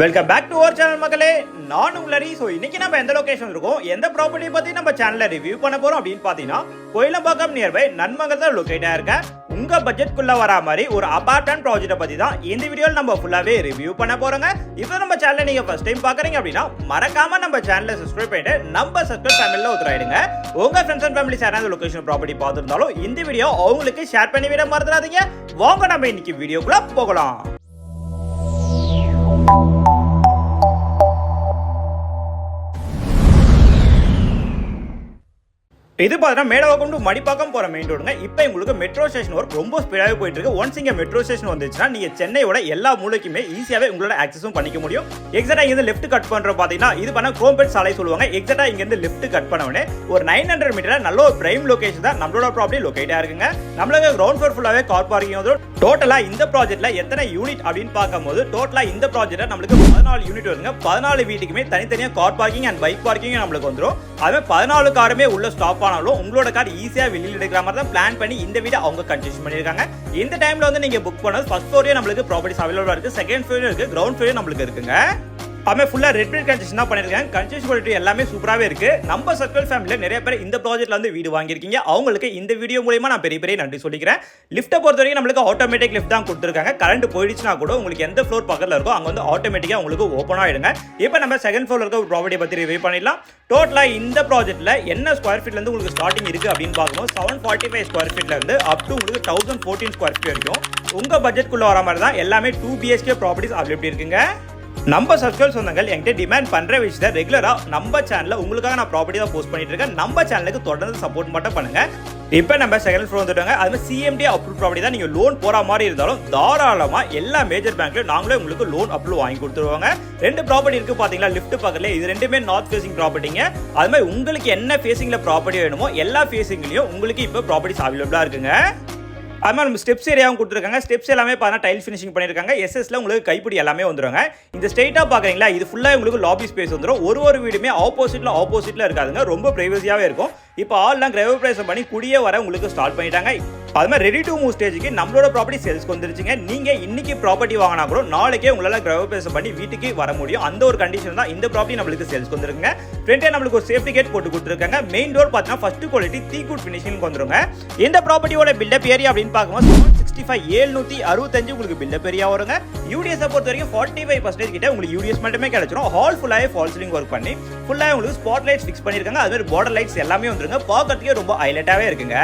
Welcome back to our channel மக்களே. நான் உங்களரி. So இன்னைக்கு நம்ம எந்த லொகேஷன் இருக்கோம், எந்த ப்ராப்பர்ட்டி பத்தி நம்ம சேனல்ல ரிவ்யூ பண்ண போறோம் அப்படின்னு பாத்தீங்கன்னா, கோயிலம்பாக்கம் நியர்பை நன்மங்கலத்தில் லொகேட் ஆயிருக்க உங்க பட்ஜெட்குள்ள வரா மாதிரி ஒரு அபார்ட்மெண்ட் ப்ராஜெக்ட் பத்தி தான் இந்த வீடியோல நம்ம ஃபுல்லாவே ரிவ்யூ பண்ண போறோங்க. இப்போ நம்ம சேனலை நீங்க ஃபர்ஸ்ட் டைம் பாக்குறீங்க அப்படின்னா மறக்காம நம்ம சேனலை சப்ஸ்கிரைப் பண்ணிட்டு நம்ம சப்ஸ்கிரைப் ஃபேமிலில ஒருத்தராயிடுங்க. உங்க ஃப்ரெண்ட்ஸ் அண்ட் ஃபேமிலி யாராவது லொகேஷன் ப்ராப்பர்ட்டி பார்த்துருந்தாலும் இந்த வீடியோ அவங்களுக்கு ஷேர் பண்ணி விட மறந்துடாதீங்க. வாங்க நம்ம இன்னைக்கு வீடியோக்குள்ள போகலாம். இது பார்த்தீங்கன்னா மேடவாக்கம் டு மடிப்பாக்கம் போற மெயின் ரோடுங்க. இப்போ உங்களுக்கு மெட்ரோ ஸ்டேஷன் ஒர்க் ரொம்ப ஸ்பீடாகவே போயிட்டு இருக்கு. ஒன்ஸ் இங்க மெட்ரோ ஸ்டேஷன் வந்துச்சுன்னா நீங்க சென்னையோட எல்லா மூலைக்குமே ஈஸியாவே உங்களோட ஆக்சஸும் பண்ணிக்க முடியும். எக்ஸாக்டா இங்க இருந்து லெஃப்ட் கட் பண்ற பாத்தீங்கன்னா இது பண்ண குரோம்பேட் சாலை சொல்லுவாங்க. எக்ஸாக்டா இங்க இருந்து லெஃப்ட் கட் பண்ணவனே ஒரு 900 மீட்டர்ல நல்ல ஒரு பிரைம் லொகேஷன் தான் நம்மளோட ப்ராப்பர்ட்டி லொகேட்டா இருக்குங்க. நம்மளுக்கு கிரவுண்ட் ஃப்ளோர் ஃபுல்லாவே கார் பார்க்கிங் வந்து டோட்டலா இந்த ப்ராஜெக்ட்ல எத்தனை யூனிட் அப்படின்னு பார்க்கும்போது டோட்டலா இந்த ப்ராஜெக்ட்ல நம்மளுக்கு 14 யூனிட் வருங்க. 14 வீட்டுக்குமே தனித்தனியா car parking and bike parking நம்மளுக்கு வந்துடும். அதே 14 காருமே உள்ள ஸ்டாப் ஆனாலும் உங்களோட கார் ஈஸியா வெளியில எடுக்கிற மாதிரி தான் பிளான் பண்ணி இந்த வீடு அவங்க கன்ஸ்ட்ரக்ஷன் பண்ணிருக்காங்க. இந்த டைம்ல வந்து நீங்க புக் பண்ணது ஃபர்ஸ்ட் ஃப்ளோர்லயே நம்மளுக்கு ப்ராப்பர்ட்டிஸ் அவைலபிளா இருக்கு, செகண்ட் ஃப்ளோர்லயும் இருக்கு, கிரவுண்ட் ஃப்ளோர்லயும் நம்மளுக்கு இருக்குங்க. அதுமே ஃபுல்லா ரெட் பிரிக் கன்ஸ்ட்ரக்ஷன் தான் பண்ணிருக்காங்க. கன்ஸ்ட்ரக்ஷன் குவாலிட்டி எல்லாமே சூப்பராவே இருக்கு. நம்ம சர்க்கிள் ஃபேமிலில நிறைய பேர் இந்த ப்ராஜெக்ட்ல வந்து வீடு வாங்கியிருக்கீங்க. அவங்களுக்கு இந்த வீடியோ மூலமா நான் பெரிய பெரிய நன்றி சொல்லிக்கிறேன். லிஃப்ட்டை பொறுத்த வரைக்கும் நம்மளுக்கு ஆட்டோமேட்டிக் லிஃப்ட் தான் கொடுத்துருக்காங்க. கரண்ட் போயிடுச்சுன்னா கூட உங்களுக்கு எந்த ஃப்ளோர் பக்கத்துல இருக்கோ அங்க வந்து ஆட்டோமேட்டிக்கா உங்களுக்கு ஓப்பன் ஆயிடுங்க. இப்போ நம்ம செகண்ட் ஃப்ளோர்ல இருக்க ப்ராப்பர்ட்டி பத்தி ரிவ்யூ பண்ணிடலாம். டோட்டலா இந்த ப்ராஜெக்ட்ல என்ன ஸ்கொயர் ஃபீட்ல இருந்து உங்களுக்கு ஸ்டார்டிங் இருக்கு அப்படின்னு பார்க்கும்போது 745 ஸ்கொயர் ஃபீட்ல இருந்து அப் டு உங்களுக்கு 1014 ஸ்கொயர் ஃபீட் வரைக்கும் உங்க பட்ஜெட்குள்ள வர மாதிரி தான் எல்லாமே 2 BHK ப்ராப்பர்ட்டிஸ் அவைலபிள் இருக்குங்க. நம்ம சப்ஸ்கிரைப் சொந்தங்கள் என்கிட்ட டிமாண்ட் பண்ற விஷயத்தை ரெகுலரா நம்ம சேனல்ல உங்களுக்காக நான் ப்ராப்பர்ட்டி தான் போஸ்ட் பண்ணிட்டு இருக்கேன். நம்ம சேனலுக்கு தொடர்ந்து சப்போர்ட் மட்டும் பண்ணுங்க. இப்போ நம்ம செகண்ட் ஃப்ளோர் வந்துட்டாங்க. அது CMD அப்ரூவ் ப்ராப்பர்ட்டி தான். நீங்க லோன் போற மாதிரி இருந்தாலும் தாராளமா எல்லா மேஜர் பேங்க்லயும் நாங்களே உங்களுக்கு லோன் அப்ரூவ் வாங்கி கொடுத்துருவாங்க. 2 ப்ராப்பர்ட்டி இருக்கு பாத்தீங்களா லிஃப்ட் பக்கத்துல. இது ரெண்டுமே நார்த் ஃபேசிங் ப்ராப்பர்ட்டிங்க. அது மாதிரி உங்களுக்கு என்ன ஃபேசிங்ல ப்ராப்பர்ட்டி வேணுமோ எல்லா ஃபேசிங்லயும் உங்களுக்கு இப்போ ப்ராப்பர்ட்டிஸ் அவைலபிளா இருக்குங்க. அது மாதிரி நம்ம ஸ்டெப்ஸ் ஏரியாவும் கொடுத்துருக்காங்க. ஸ்டெப்ஸ் எல்லாமே பார்த்தா டைல் ஃபினிஷிங் பண்ணியிருக்காங்க. எஸ்எஸ்ல உங்களுக்கு கைப்பிடி எல்லாமே வந்துருங்க. இந்த ஸ்ட்ரெயிட்டா பாக்குறீங்களா, இது ஃபுல்லா உங்களுக்கு லாபி ஸ்பேஸ் வந்துடும். ஒரு வீடுமே ஆப்போசிட்ல இருக்காதுங்க. ரொம்ப பிரைவசியாவே இருக்கும். இப்போ ஆல்லாம் கிரேவ் பிரைஸ் பண்ணி குடியே வர உங்களுக்கு ஸ்டார்ட் பண்ணிட்டாங்க. அது மாதிரி ரெடி டு மூவ் ஸ்டேஜுக்கு நம்மளோட ப்ராப்பர்ட்டி சேல்ஸ்க்கு வந்துருச்சுங்க. நீங்க இன்னைக்கு ப்ராப்பர்ட்டி வாங்கினா கூட நாளைக்கே உங்களால கிரேவ் பிரைஸ் பண்ணி வீட்டுக்கு வர முடியும். அந்த ஒரு கண்டிஷன் தான் இந்த ப்ராப்பர்ட்டி நம்மளுக்கு சேல்ஸ்க்கு வந்துருக்குங்க. ஃப்ரண்ட்ல நம்மளுக்கு ஒரு சேஃப்டி கேட் போட்டு கொடுத்துருக்காங்க. மெயின் டோர் பார்த்தீங்கன்னா ஃபர்ஸ்ட் குவாலிட்டி தீ குட் ஃபினிஷிங் வந்துருங்க. இந்த ப்ராப்பர்ட்டியோட பில்டப் ஏரியா அப்படின்னு பார்க்கும்போது 765 உங்களுக்கு பில்டப் ஏரியா வருங்க. யூடிஎஸ் பொறுத்த வரைக்கும் 45% கிட்ட உங்களுக்கு யூடிஎஸ் மட்டுமே கிடைச்சிரும். ஹால் ஃபுல்லாவே ஃபால் சீலிங் ஒர்க் பண்ணி ஃபுல்லா உங்களுக்கு ஸ்பாட் லைட்ஸ் ஃபிக்ஸ் பண்ணிருக்காங்க. அது மாதிரி பார்டர் லைட்ஸ் எல்லாமே வந்துருங்க. பார்க்கறதுக்கே ரொம்ப ஹைலைட்டாவே இருக்குங்க.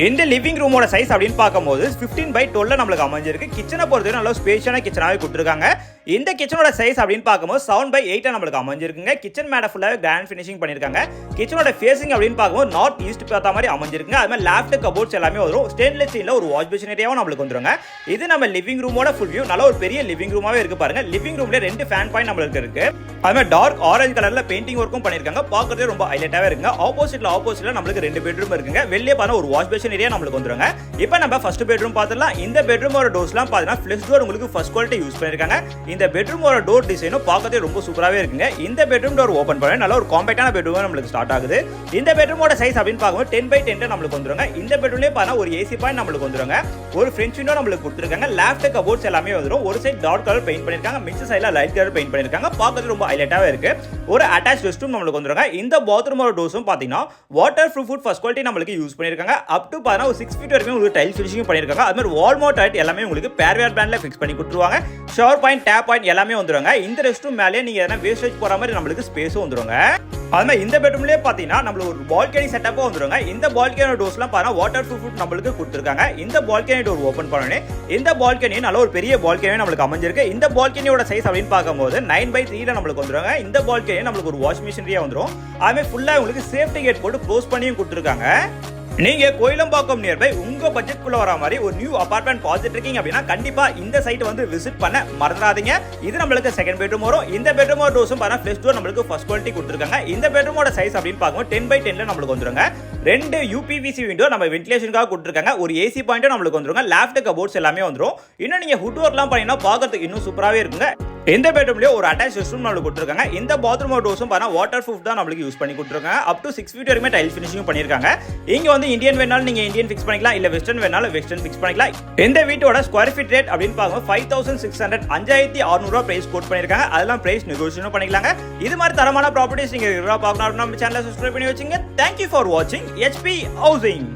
இந்த லிவிங் ரூமோட சைஸ் அப்படின்னு பார்க்கும்போது 15/12 நம்மளுக்கு அமைஞ்சிருக்கு. கிச்சனை பொறுத்தவரை நல்ல ஸ்பேஷியஸான கிச்சனாவே கொடுத்துருக்காங்க. இந்த கிச்சனோட சைஸ் அப்படின்னு பார்க்கும்போது 7/8 நம்மளுக்கு அமைஞ்சிருக்குங்க. கிச்சன் மேட ஃபுல்லாவே கிராண்ட் ஃபினிஷிங் பண்ணிருக்காங்க. கிச்சனோட ஃபேசிங் அப்படின்னு பார்க்கும்போது நார்த் ஈஸ்ட் பார்த்த மாதிரி அமைஞ்சிருக்குங்க. அது மாதிரி லேஃப்ட் கபோர்ட்ஸ் எல்லாமே வரும். ஸ்டெயின்லெஸ் ஸ்டீல்ல ஒரு வாஷ் பேசின் ஏரியாவும் நம்மளுக்கு வந்துருங்க. இது நம்ம லிவிங் ரூமோட ஃபுல் வியூ. நல்ல ஒரு பெரிய லிவிங் ரூமாவே இருக்கு பாருங்க. லிவிங் ரூம்ல 2 ஃபேன் பாயிண்ட் நம்மளுக்கு இருக்கு. அது மாதிரி டார்க் ஆரஞ்சு கலர்ல பெயிண்டிங் ஒர்க்கும் பண்ணிருக்காங்க. பார்க்கறதே ரொம்ப ஹைலைட்டாவே இருக்குங்க. ஆப்போசிட்ல நம்மளுக்கு 2 பெட்ரூம் இருக்குங்க. வெளியே பார்த்தா ஒரு வாஷ் பேசின் ஏரியா நம்மளுக்கு வந்துருங்க. இப்போ நம்ம ஃபர்ஸ்ட் பெட்ரூம் பார்த்தலாம். இந்த பெட்ரூமோட டோர்ஸ்லாம் பார்த்தீங்கன்னா ஃப்ளஷ் டோர் உங்களுக்கு ஃபர்ஸ்ட் குவாலிட்டி யூஸ் பண்ணிருக்காங்க. இந்த பெட்ரூமோட டோர் டிசைனும் பார்க்கறதே ரொம்ப சூப்பராவே இருக்குங்க. இந்த பெட்ரூம் டோர் ஓபன் பண்ண நல்ல ஒரு காம்பேக்டான பெட்ரூம் நம்மளுக்கு ஸ்டார்ட் ஆகுது. இந்த பெட்ரூமோட சைஸ் அப்படின்னு பார்க்கும்போது 10/10 நம்மளுக்கு வந்துருங்க. இந்த பெட்ரூம்லயே பார்த்தா ஒரு ஏசி பாயிண்ட் நம்மளுக்கு வந்துருங்க. ஒரு ஃப்ரெஞ்ச் விண்டோ நம்மளுக்கு கொடுத்துருக்காங்க. லேஃப்ட் கபோர்ட்ஸ் எல்லாமே வந்துரும். ஒரு சைடு டார்க் கலர் பெயிண்ட் பண்ணிருக்காங்க. மிச்ச சைடுல லைட் கலர் பெயிண்ட் பண்ணிருக்காங்க. பார்க்கறது ரொம்ப ஹைலைட்டாவே இருக்கு. ஒரு அட்டாச் ரெஸ்ட் ரூம் நம்மளுக்கு வந்துருங்க. இந்த பாத்ரூமோட டோர்ஸும் பாத்தீங்கன்னா வாட்டர் ப்ரூஃப் ஃபர்ஸ்ட் குவாலிட்டி நம்மளுக்கு யூஸ் பண்ணிருக்காங்க. அப் டு பார்த்தா ஒரு 6 ஃபீட் வரைக்கும் உங்களுக்கு டைல் ஃபினிஷிங் பண்ணிருக்காங்க. அது மாதிரி வால் மவுண்ட் டைட் எல்லாமே உங்களுக்கு பேர்வேர் பிராண்ட்ல ஃபிக்ஸ் பண்ணி கொடுத்துருவாங்க. ஷவர் பாயிண்ட், டேப் பாயிண்ட் எல்லாமே வந்துருங்க. இந்த ரெஸ்ட் ரூம் மேலே நீங்க எதனா வேஸ்டேஜ் போற மாதிரி நம்மளுக்கு ஸ்பேஸும் வந்துருங்க. அது மாதிரி இந்த பெட்ரூம்லயே பாத்தீங்கன்னா நம்மளுக்கு ஒரு பால்கனி செட்டப்பும் வந்துருங்க. இந்த பால்கனி டோர்ஸ்லாம் பார்த்தா வாட்டர் ப்ரூஃப் நம்மளுக்கு கொடுத்துருக்காங்க. இந்த பால்கனி டோர் ஓபன் பண்ணனே இந்த பால்கனி நல்ல ஒரு பெரிய பால்கனி நம்மளுக்கு அமைஞ்சிருக்கு. இந்த பால்கனியோட சைஸ் அப்படின்னு பார்க்கும்போது 9/3 நம்மளுக்கு வந்துருங்க. இந்த பால்கனி நம்மளுக்கு ஒரு வாஷ் மிஷின் ஏரியா வந்துரும். அதுமே ஃபுல்லா உங்களுக்கு சேஃப்டி கேட் போட்டு க்ளோஸ் பண்ணியும் கொடுத்துருக்காங்க. நீங்க கோயிலம்பாக்கம் நியர்பை உங்க பட்ஜெட்குள்ள வர மாதிரி ஒரு நியூ அபார்ட்மெண்ட் பார்த்துட்டு இருக்கீங்க அப்படின்னா கண்டிப்பா இந்த சைட் வந்து விசிட் பண்ண மறந்துடாதீங்க. இது நம்மளுக்கு செகண்ட் பெட்ரூம் வரும். இந்த பெட்ரூமோட டோர்ஸும் பார்த்தா ஃப்ளஷ் டோர் நம்மளுக்கு ஃபர்ஸ்ட் குவாலிட்டி கொடுத்துருக்காங்க. இந்த பெட்ரூமோட சைஸ் அப்படின்னு பார்க்கும்போது 10/10 நம்மளுக்கு வந்துருங்க. 2 UPVC விண்டோ நம்ம வென்டிலேஷனுக்காக கொடுத்துருக்காங்க. ஒரு ஏசி பாயிண்ட்டும் நம்மளுக்கு வந்துருங்க. லேஃப்ட் கபோர்ட்ஸ் எல்லாமே வந்துரும். இன்னும் நீங்க ஹுட் ஒர்க்லாம் பண்ணீங்கன்னா பார்க்கறதுக்கு இன்னும் சூப்பராகவே இருக்குங்க. இந்த பெட்ரூம்லயே ஒரு அட்டாச் ரெஸ்ட் ரூம் நம்மளுக்கு கொடுத்துருக்காங்க. இந்த பாத்ரூம் டோர்ஸும் பார்த்தா வாட்டர் ப்ரூஃப் தான் நம்மளுக்கு யூஸ் பண்ணி கொடுத்துருக்காங்க. அப் டு 6 feet வரைக்கும் டைல் ஃபினிஷிங் பண்ணிருக்காங்க. இங்க வந்து இந்தியன் வேணாலும் நீங்க இந்தியன் ஃபிக்ஸ் பண்ணிக்கலாம், இல்ல வெஸ்டர்ன் வேணாலும் வெஸ்டர்ன் ஃபிக்ஸ் பண்ணிக்கலாம். இந்த வீட்டோட ஸ்கொயர் ஃபீட் ரேட் அப்படின்னு பாருங்க 5600 5600 பிரைஸ் கோட் பண்ணிருக்காங்க. அதெல்லாம் பிரைஸ் நெகோஷியேஷன் பண்ணிக்கலாங்க. இது மாதிரி தரமான ப்ராப்பர்ட்டிஸ் நீங்க ரெகுலரா பார்க்கணும் நம்ம சேனலை சப்ஸ்கிரைப் பண்ணி வச்சுங்க. Thank you for watching HP Housing.